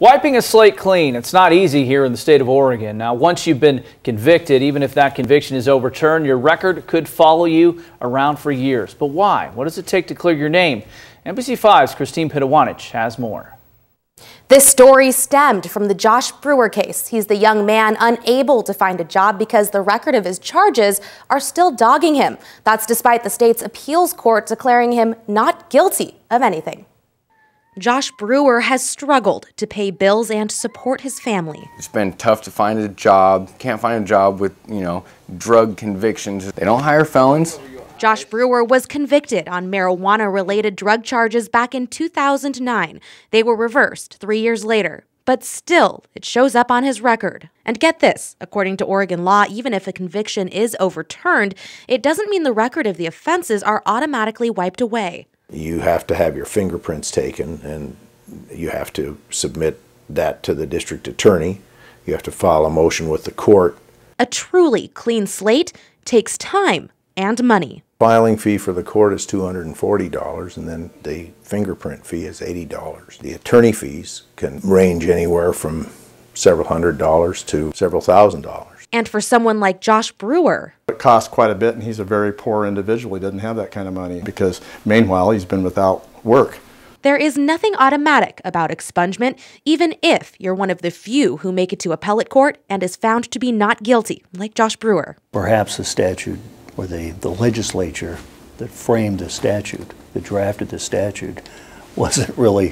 Wiping a slate clean, it's not easy here in the state of Oregon. Now, once you've been convicted, even if that conviction is overturned, your record could follow you around for years. But why? What does it take to clear your name? NBC5's Christine Pitawanich has more. This story stemmed from the Josh Brewer case. He's the young man unable to find a job because the record of his charges are still dogging him. That's despite the state's appeals court declaring him not guilty of anything. Josh Brewer has struggled to pay bills and support his family. It's been tough to find a job. Can't find a job with, drug convictions. They don't hire felons. Josh Brewer was convicted on marijuana-related drug charges back in 2009. They were reversed 3 years later, but still, it shows up on his record. And get this, according to Oregon law, even if a conviction is overturned, it doesn't mean the record of the offenses are automatically wiped away. You have to have your fingerprints taken, and you have to submit that to the district attorney. You have to file a motion with the court. A truly clean slate takes time and money. Filing fee for the court is $240, and then the fingerprint fee is $80. The attorney fees can range anywhere from several $100s to several $1,000s. And for someone like Josh Brewer, it costs quite a bit, and he's a very poor individual. He doesn't have that kind of money because meanwhile he's been without work. There is nothing automatic about expungement, even if you're one of the few who make it to appellate court and is found to be not guilty, like Josh Brewer. Perhaps the statute or the legislature that framed the statute, that drafted the statute, wasn't really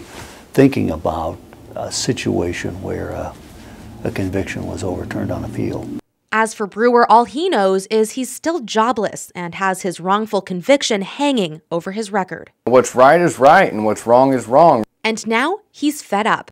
thinking about a situation where a conviction was overturned on appeal. As for Brewer, all he knows is he's still jobless and has his wrongful conviction hanging over his record. What's right is right and what's wrong is wrong. And now he's fed up.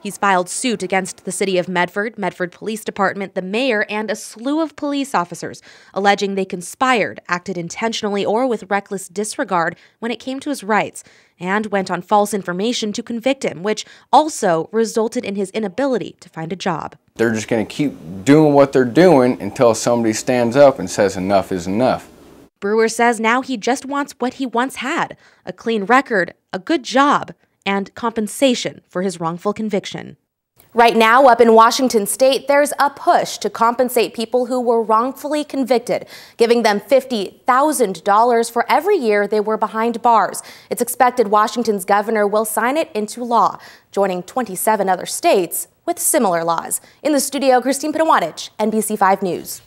He's filed suit against the city of Medford, Medford Police Department, the mayor, and a slew of police officers, alleging they conspired, acted intentionally or with reckless disregard when it came to his rights, and went on false information to convict him, which also resulted in his inability to find a job. They're just going to keep doing what they're doing until somebody stands up and says enough is enough. Brewer says now he just wants what he once had, a clean record, a good job, and compensation for his wrongful conviction. Right now, up in Washington state, there's a push to compensate people who were wrongfully convicted, giving them $50,000 for every year they were behind bars. It's expected Washington's governor will sign it into law, joining 27 other states with similar laws. In the studio, Christine Pitawanich, NBC5 News.